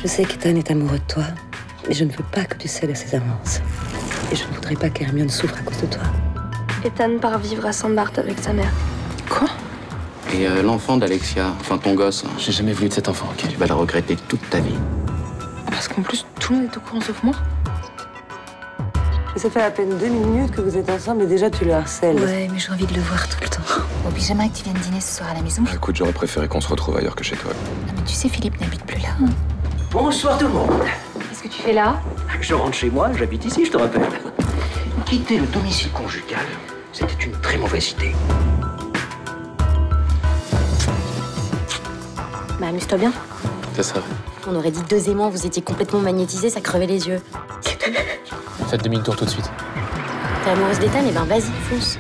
Je sais qu'Ethan est amoureux de toi, mais je ne veux pas que tu cèdes à ses avances. Et je ne voudrais pas qu'Hermione souffre à cause de toi. Ethan part vivre à Saint-Barth avec sa mère. Quoi? Et l'enfant d'Alexia, enfin ton gosse, J'ai jamais voulu de cet enfant, ok? tu vas le regretter toute ta vie. Parce qu'en plus, tout le monde est au courant sauf moi. Ça fait à peine 2 minutes que vous êtes ensemble et déjà tu le harcèles. Ouais, mais j'ai envie de le voir tout le temps. Bon, puis j'aimerais que tu viennes dîner ce soir à la maison. Écoute, j'aurais préféré qu'on se retrouve ailleurs que chez toi. Ah, mais tu sais, Philippe n'habite plus là. Bonsoir tout le monde. Qu'est-ce que tu fais là? Je rentre chez moi, j'habite ici, je te rappelle. Quitter le domicile conjugal, c'était une très mauvaise idée. Bah, amuse-toi bien. C'est ça. On aurait dit 2 aimants, vous étiez complètement magnétisés, ça crevait les yeux. Faites demi-tour tout de suite. T'es amoureuse d'Ethan, eh ben vas-y, fonce.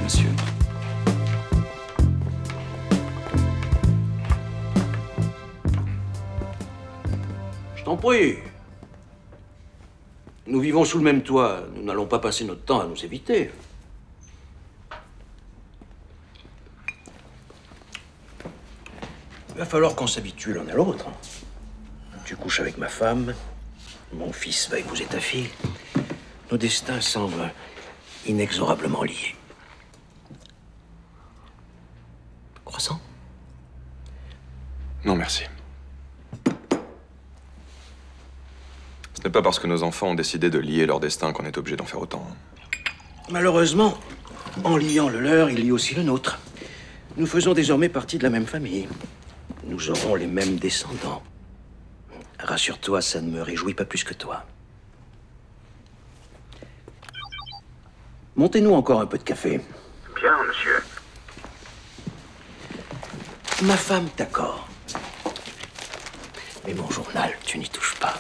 Monsieur. Je t'en prie. Nous vivons sous le même toit. Nous n'allons pas passer notre temps à nous éviter. Il va falloir qu'on s'habitue l'un à l'autre. Tu couches avec ma femme, mon fils va épouser ta fille. Nos destins semblent inexorablement liés. Croissant? Non, merci. Ce n'est pas parce que nos enfants ont décidé de lier leur destin qu'on est obligé d'en faire autant. Malheureusement, en liant le leur, il lie aussi le nôtre. Nous faisons désormais partie de la même famille. Nous aurons les mêmes descendants. Rassure-toi, ça ne me réjouit pas plus que toi. Montez-nous encore un peu de café. Bien, monsieur. Ma femme, d'accord. Mais mon journal, tu n'y touches pas.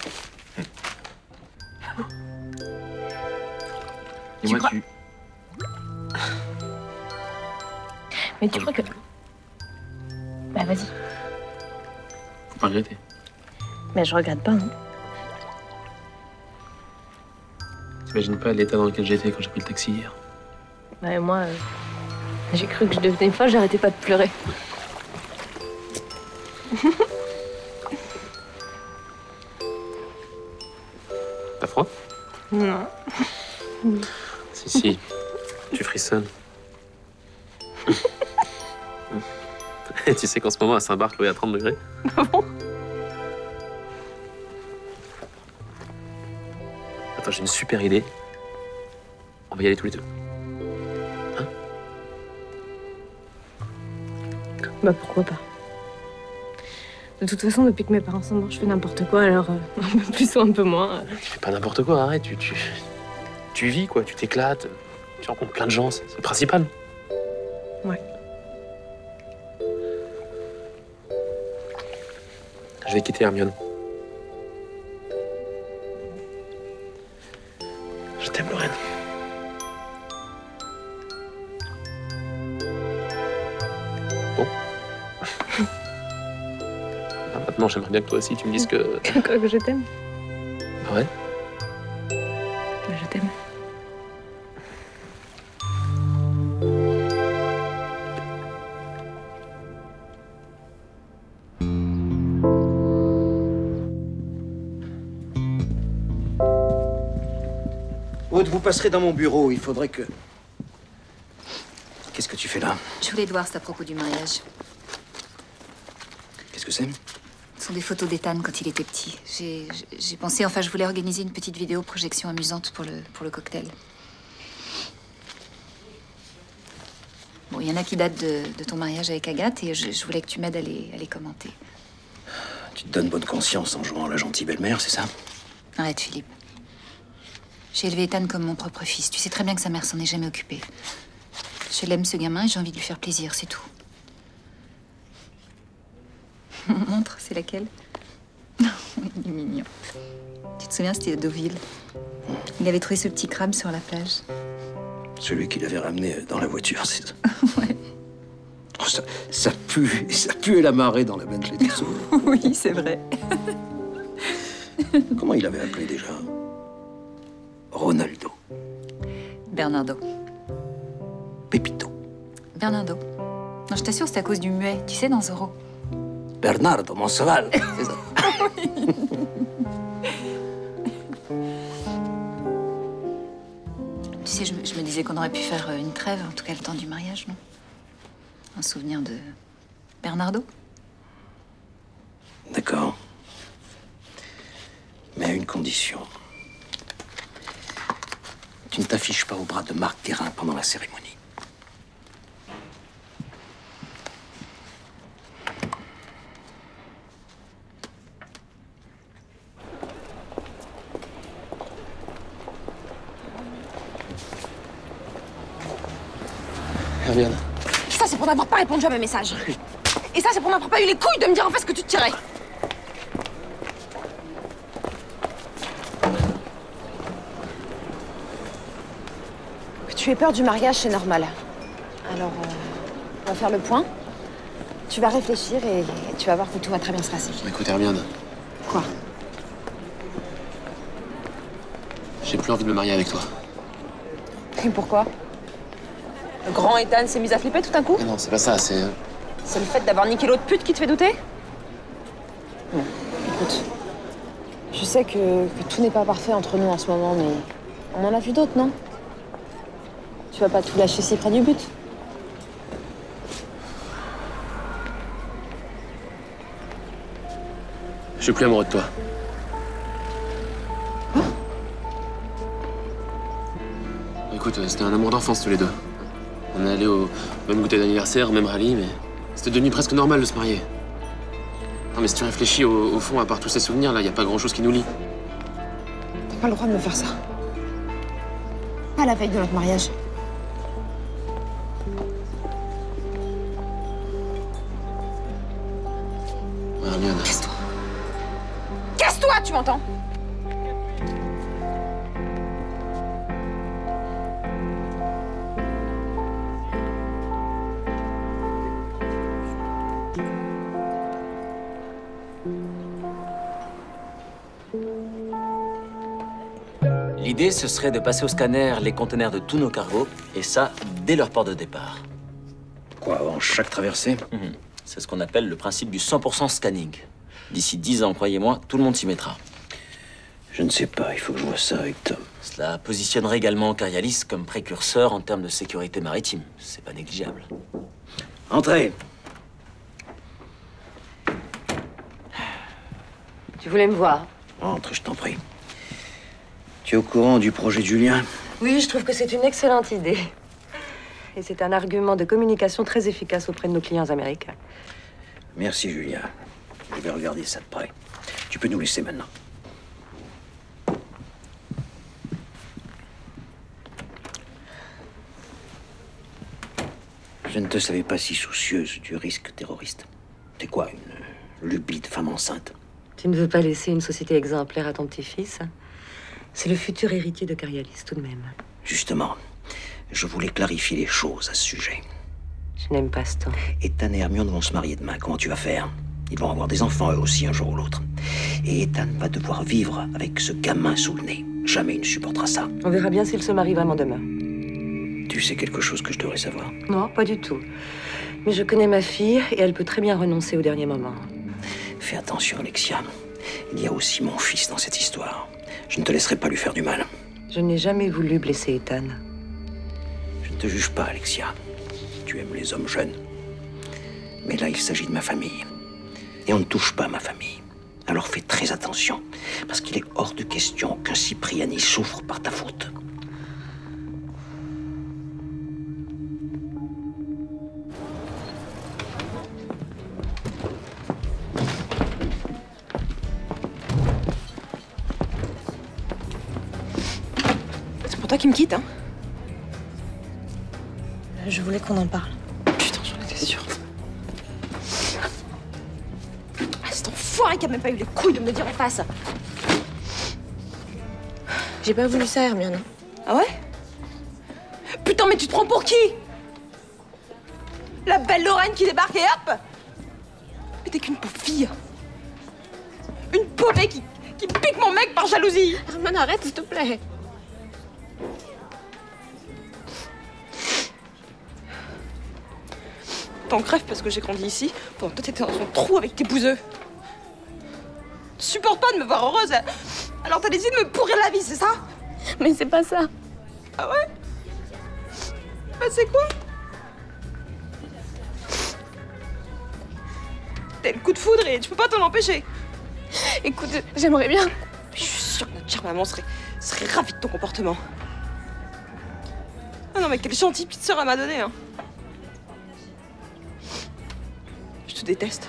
Et moi, tu... Mais tu crois que... Bah, vas-y. Faut pas regretter. Mais je regrette pas, hein. T'imagines pas l'état dans lequel j'étais quand j'ai pris le taxi hier. Ouais, moi, j'ai cru que je devenais folle, j'arrêtais pas de pleurer. T'as froid? Non. Si, tu frissonnes. Et tu sais qu'en ce moment, à Saint-Barth, l'eau est à 30 degrés? Ah bon? Attends, j'ai une super idée. On va y aller tous les deux. Hein? Bah, pourquoi pas? De toute façon, depuis que mes parents sont morts, je fais n'importe quoi, alors un peu plus ou un peu moins. Tu fais pas n'importe quoi, arrête. Tu vis, quoi. Tu t'éclates. Tu rencontres plein de gens, c'est le principal. Ouais. Je vais quitter Hermione. Je t'aime, Lorraine. Bon. Ah, maintenant, j'aimerais bien que toi aussi, tu me dises que... Quoi, que je t'aime? Ah ouais? Bah, je t'aime. Aude, vous passerez dans mon bureau. Il faudrait que... Qu'est-ce que tu fais là? Je voulais te voir, c'est à propos du mariage. Qu'est-ce que c'est? Ce sont des photos d'Ethan quand il était petit. J'ai pensé, enfin, je voulais organiser une petite vidéo projection amusante pour le cocktail. Bon, il y en a qui datent de ton mariage avec Agathe et je voulais que tu m'aides à les commenter. Tu te donnes bonne conscience en jouant à la gentille belle-mère, c'est ça? Arrête, Philippe. J'ai élevé Ethan comme mon propre fils. Tu sais très bien que sa mère s'en est jamais occupée. Je l'aime, ce gamin, et j'ai envie de lui faire plaisir, c'est tout. Montre, c'est laquelle? Oui, il est mignon. Tu te souviens, c'était à Deauville. Il avait trouvé ce petit crabe sur la plage. Celui qu'il avait ramené dans la voiture, c'est ça. Ouais. Oh, ça pue la marée dans la Bentley des Saules. Oui, c'est vrai. Comment il avait appelé déjà? Ronaldo. Bernardo. Pepito. Bernardo. Non, je t'assure, c'est à cause du muet, tu sais, dans Zorro. Bernardo, mon cheval, c'est ça. Tu sais, je me disais qu'on aurait pu faire une trêve, en tout cas le temps du mariage, non? En souvenir de Bernardo. D'accord. Mais à une condition. Tu ne t'affiches pas au bras de Marc Guérin pendant la cérémonie. Hermione. Ça, c'est pour n'avoir pas répondu à mes messages. Et ça, c'est pour n'avoir pas eu les couilles de me dire en fait ce que tu te tirais. Que tu aies peur du mariage, c'est normal. Alors, on va faire le point. Tu vas réfléchir et tu vas voir que tout va très bien se passer. Écoute, Hermione, Quoi? j'ai plus envie de me marier avec toi. Et pourquoi? Le grand Ethan s'est mis à flipper tout d'un coup? Mais non, c'est pas ça, c'est... C'est le fait d'avoir niqué l'autre pute qui te fait douter? Bon, écoute. Je sais que tout n'est pas parfait entre nous en ce moment, mais on en a vu d'autres, non? Tu vas pas tout lâcher si près du but? Je suis plus amoureux de toi. Quoi? Écoute, c'était un amour d'enfance tous les deux. On est allés au même goûter d'anniversaire, au même rallye, mais c'était devenu presque normal de se marier. Non mais si tu réfléchis au fond, à part tous ces souvenirs, là, y a pas grand-chose qui nous lie. T'as pas le droit de me faire ça. Pas la veille de notre mariage. Hermione. Casse-toi. Casse-toi, tu m'entends? L'idée, ce serait de passer au scanner les conteneurs de tous nos cargos, et ça, dès leur port de départ. Quoi, avant chaque traversée? C'est ce qu'on appelle le principe du 100% scanning. D'ici 10 ans, croyez-moi, tout le monde s'y mettra. Je ne sais pas, il faut que je vois ça avec Tom. Cela positionnerait également Carialis comme précurseur en termes de sécurité maritime. C'est pas négligeable. Entrez. Tu voulais me voir? Entre, je t'en prie. Tu es au courant du projet de Julien? Oui, je trouve que c'est une excellente idée. Et c'est un argument de communication très efficace auprès de nos clients américains. Merci, Julien. Je vais regarder ça de près. Tu peux nous laisser maintenant. Je ne te savais pas si soucieuse du risque terroriste. T'es quoi, une lubie de femme enceinte? Tu ne veux pas laisser une société exemplaire à ton petit-fils? C'est le futur héritier de Carialis, tout de même. Justement, je voulais clarifier les choses à ce sujet. Je n'aime pas Stan. Ethan et Hermione vont se marier demain. Comment tu vas faire? Ils vont avoir des enfants, eux aussi, un jour ou l'autre. Et Ethan va devoir vivre avec ce gamin sous le nez. Jamais il ne supportera ça. On verra bien s'il se marie vraiment demain. Tu sais quelque chose que je devrais savoir? Non, pas du tout. Mais je connais ma fille et elle peut très bien renoncer au dernier moment. Fais attention, Alexia. Il y a aussi mon fils dans cette histoire. Je ne te laisserai pas lui faire du mal. Je n'ai jamais voulu blesser Ethan. Je ne te juge pas, Alexia. Tu aimes les hommes jeunes. Mais là, il s'agit de ma famille. Et on ne touche pas à ma famille. Alors fais très attention, parce qu'il est hors de question qu'un Cipriani souffre par ta faute. C'est pour toi qui me quitte, hein? Je voulais qu'on en parle. Putain, j'en étais sûre. Ah, cet enfoiré qui a même pas eu les couilles de me le dire en face. J'ai pas voulu ça, Hermione. Ah ouais? Putain, mais tu te prends pour qui? La belle Lorraine qui débarque et hop! Mais t'es qu'une pauvre fille. Une pauvre qui pique mon mec par jalousie. Hermione, arrête, s'il te plaît. T'en crèves parce que j'ai grandi ici, pendant que toi t'étais dans son trou avec tes bouseux. Tu supportes pas de me voir heureuse, alors t'as décidé de me pourrir la vie, c'est ça? Mais c'est pas ça. Ah ouais? Bah c'est quoi? T'as le coup de foudre et tu peux pas t'en empêcher. Écoute, j'aimerais bien. Je suis sûre que notre chère maman serait ravie de ton comportement. Ah non mais quelle gentille petite sœur elle m'a donné, hein. Je te déteste.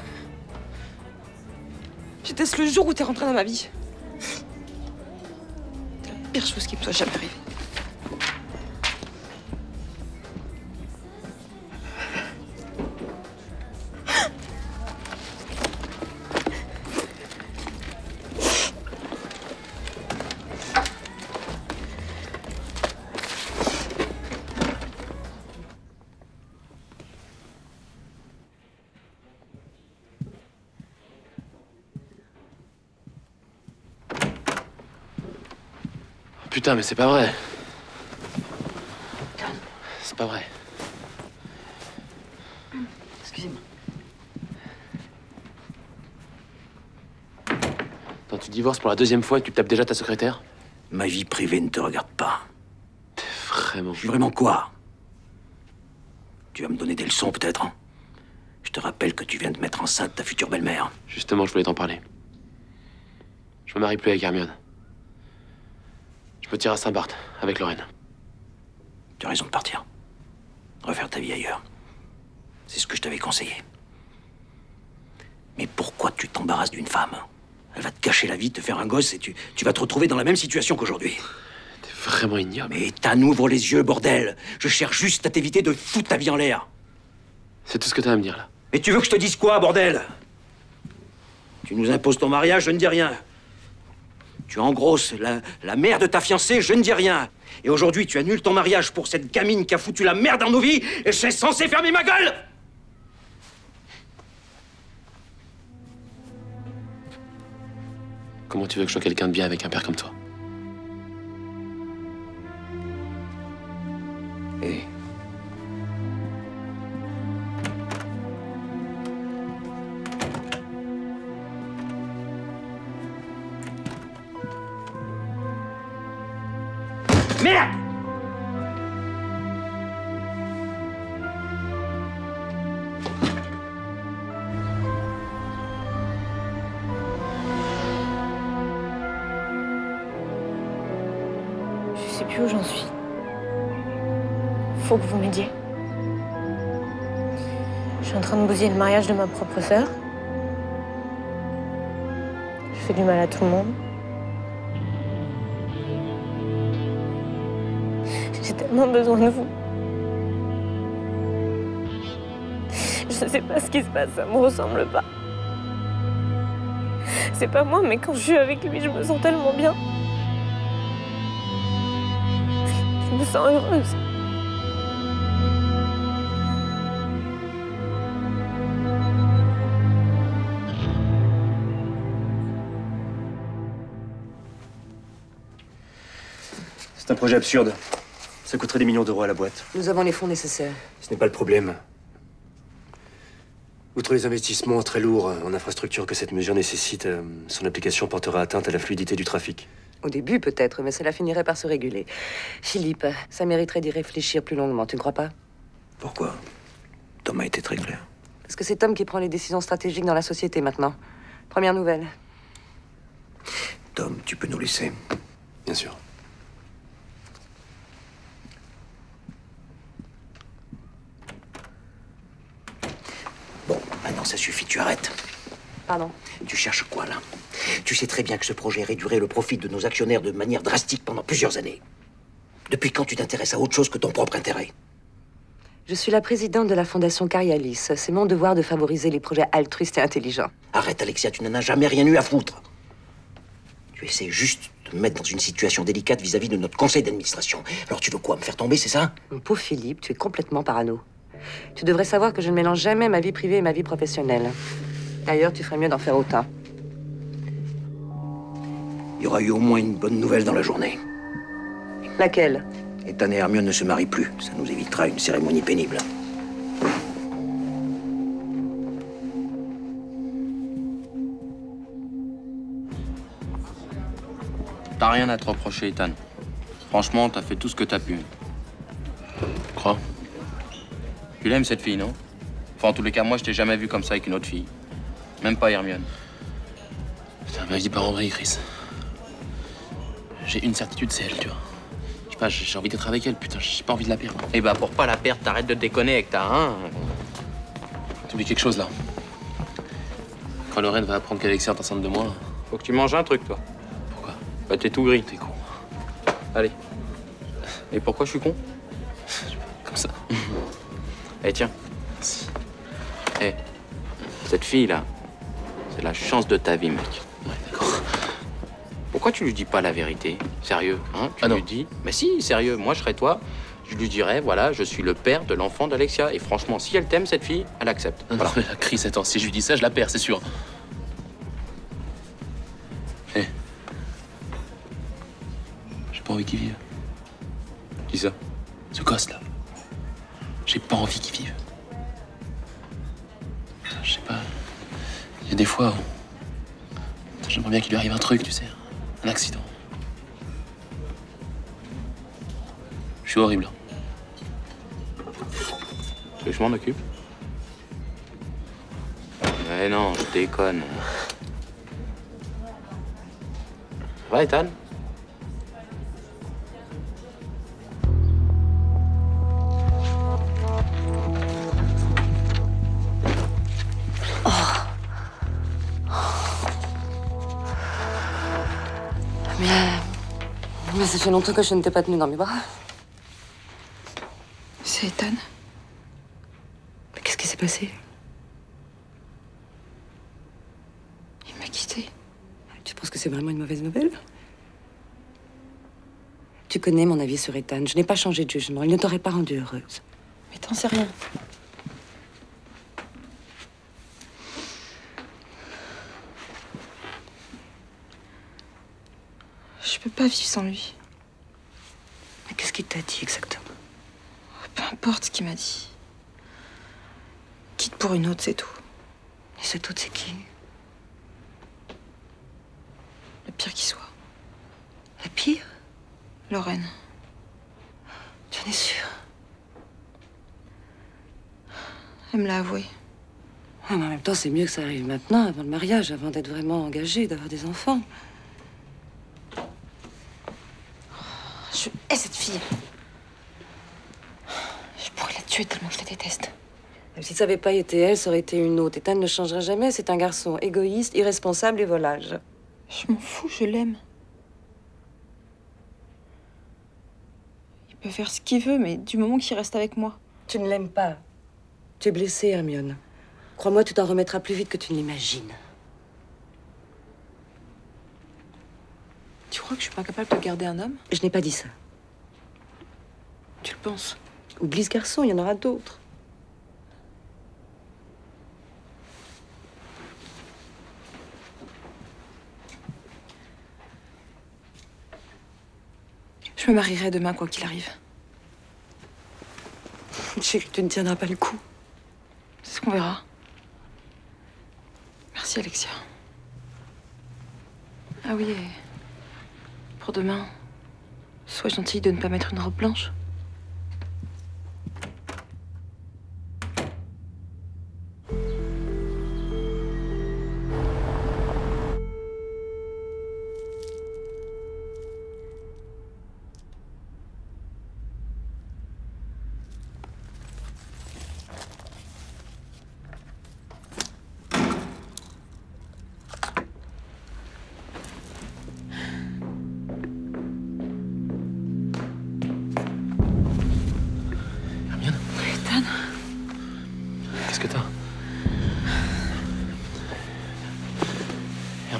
Je déteste le jour où t'es rentrée dans ma vie. C'est la pire chose qui me soit jamais arrivée. Putain, mais c'est pas vrai. C'est pas vrai. Excusez-moi. Attends, tu divorces pour la deuxième fois et tu tapes déjà ta secrétaire? Ma vie privée ne te regarde pas. T'es vraiment... Vraiment quoi? Tu vas me donner des leçons, peut-être, hein? Je te rappelle que tu viens de mettre enceinte ta future belle-mère. Justement, je voulais t'en parler. Je me marie plus avec Hermione. Je me tire à Saint-Barth, avec Lorraine. Tu as raison de partir. Refaire ta vie ailleurs. C'est ce que je t'avais conseillé. Mais pourquoi tu t'embarrasses d'une femme? Elle va te gâcher la vie, te faire un gosse, et tu vas te retrouver dans la même situation qu'aujourd'hui. T'es vraiment ignoble. Mais Ethan, ouvre les yeux, bordel. Je cherche juste à t'éviter de foutre ta vie en l'air. C'est tout ce que t'as à me dire, là. Mais tu veux que je te dise quoi, bordel? Tu nous imposes ton mariage, je ne dis rien. Tu engrosses la mère de ta fiancée, je ne dis rien. Et aujourd'hui, tu annules ton mariage pour cette gamine qui a foutu la merde dans nos vies, et je suis censé fermer ma gueule! Comment tu veux que je sois quelqu'un de bien avec un père comme toi? Et... Merde! Je sais plus où j'en suis. Faut que vous m'aidiez. Je suis en train de bousiller le mariage de ma propre sœur. Je fais du mal à tout le monde. J'ai tellement besoin de vous. Je sais pas ce qui se passe, ça me ressemble pas. C'est pas moi, mais quand je suis avec lui, je me sens tellement bien. Je me sens heureuse. C'est un projet absurde. Ça coûterait des millions d'euros à la boîte. Nous avons les fonds nécessaires. Ce n'est pas le problème. Outre les investissements très lourds en infrastructure que cette mesure nécessite, son application portera atteinte à la fluidité du trafic. Au début, peut-être, mais cela finirait par se réguler. Philippe, ça mériterait d'y réfléchir plus longuement, tu ne crois pas? Pourquoi? Tom a été très clair. Parce que c'est Tom qui prend les décisions stratégiques dans la société maintenant. Première nouvelle. Tom, tu peux nous laisser. Bien sûr. Bon, maintenant ça suffit, tu arrêtes. Pardon? Tu cherches quoi, là? Tu sais très bien que ce projet réduirait le profit de nos actionnaires de manière drastique pendant plusieurs années. Depuis quand tu t'intéresses à autre chose que ton propre intérêt? Je suis la présidente de la Fondation Carialis. C'est mon devoir de favoriser les projets altruistes et intelligents. Arrête, Alexia, tu n'en as jamais rien eu à foutre. Tu essaies juste de me mettre dans une situation délicate vis-à-vis de notre conseil d'administration. Alors tu veux quoi, me faire tomber, c'est ça? Mon pauvre Philippe, tu es complètement parano. Tu devrais savoir que je ne mélange jamais ma vie privée et ma vie professionnelle. D'ailleurs, tu ferais mieux d'en faire autant. Il y aura eu au moins une bonne nouvelle dans la journée. Laquelle? Ethan et Hermione ne se marient plus. Ça nous évitera une cérémonie pénible. T'as rien à te reprocher, Ethan. Franchement, t'as fait tout ce que t'as pu. Tu crois? Tu l'aimes, cette fille, non? Enfin, en tous les cas, moi, je t'ai jamais vu comme ça avec une autre fille. Même pas Hermione. Putain, ma vie part en vrille, Chris. J'ai une certitude, c'est elle, tu vois. Je sais pas, j'ai envie d'être avec elle, putain, j'ai pas envie de la perdre. Eh bah, pour pas la perdre, t'arrêtes de te déconner avec ta, hein? T'oublies quelque chose, là. Quand Lorraine va apprendre qu'Alexia est enceinte de moi... Faut que tu manges un truc, toi. Pourquoi? Bah, t'es tout gris. T'es con. Allez. Et pourquoi je suis con? Comme ça. Eh, tiens. Eh, cette fille-là, c'est la chance de ta vie, mec. Ouais, d'accord. Pourquoi tu lui dis pas la vérité? Sérieux, hein? Tu Ah non. lui dis... Mais si, sérieux, moi, je serais toi. Je lui dirais, voilà, je suis le père de l'enfant d'Alexia. Et franchement, si elle t'aime, cette fille, elle accepte. Non, Voilà. mais la Chris, attends, si je lui dis ça, je la perds, c'est sûr. Eh. J'ai pas envie qu'il vive. Dis ça. Ce gosse-là. J'ai pas envie qu'il vive. Je sais pas. Il y a des fois où... J'aimerais bien qu'il lui arrive un truc, tu sais. Un accident. Je suis horrible. Tu veux que je m'en occupe? Mais non, je déconne. Ça va, Ethan? Mais ça fait longtemps que je ne t'ai pas tenue dans mes bras. C'est Ethan. Mais qu'est-ce qui s'est passé? Il m'a quittée. Tu penses que c'est vraiment une mauvaise nouvelle? Tu connais mon avis sur Ethan. Je n'ai pas changé de jugement. Il ne t'aurait pas rendue heureuse. Mais t'en sais rien. Je peux pas vivre sans lui. Mais qu'est-ce qu'il t'a dit exactement? Peu importe ce qu'il m'a dit. Quitte pour une autre, c'est tout. Et cette autre, c'est qui? Le pire qui soit. La pire? Lorraine. Tu en es sûre? Elle me l'a avoué. Ouais, mais en même temps, c'est mieux que ça arrive maintenant, avant le mariage, avant d'être vraiment engagée, d'avoir des enfants. Je hais cette fille. Je pourrais la tuer tellement je la déteste. Même si ça n'avait pas été elle, ça aurait été une autre. Ethan ne changera jamais. C'est un garçon égoïste, irresponsable et volage. Je m'en fous, je l'aime. Il peut faire ce qu'il veut, mais du moment qu'il reste avec moi. Tu ne l'aimes pas. Tu es blessée, Hermione. Crois-moi, tu t'en remettras plus vite que tu ne l'imagines. Tu crois que je suis pas capable de garder un homme? Je n'ai pas dit ça. Tu le penses? Oublie ce garçon, il y en aura d'autres. Je me marierai demain, quoi qu'il arrive. Chérie, tu ne tiendras pas le coup. C'est ce qu'on verra. Merci, Alexia. Ah oui, et pour demain, sois gentille de ne pas mettre une robe blanche.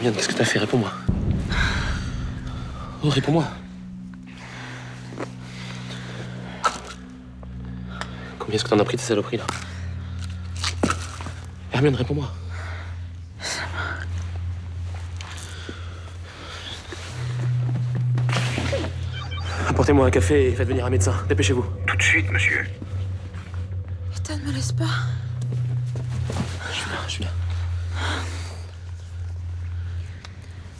Hermione, qu'est-ce que t'as fait? Réponds-moi. Oh, réponds-moi. Combien est-ce que t'en as pris de saloperies, là? Hermione, réponds-moi. Apportez-moi un café et faites venir un médecin. Dépêchez-vous. Tout de suite, monsieur. Ethan, ne me laisse pas. Je suis là.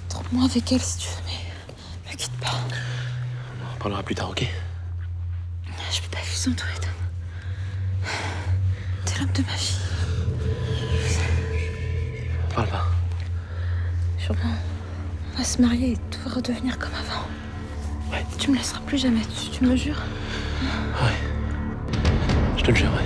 Trompe-moi avec elle si tu veux, mais me quitte pas. On en parlera plus tard, ok? Je peux pas vivre sans toi, Ethan. T'es l'homme de ma vie. Parle pas. Sûrement, on va se marier et tout va redevenir comme avant. Ouais. Tu me laisseras plus jamais, tu me jures? Ouais. Je te le jure, ouais.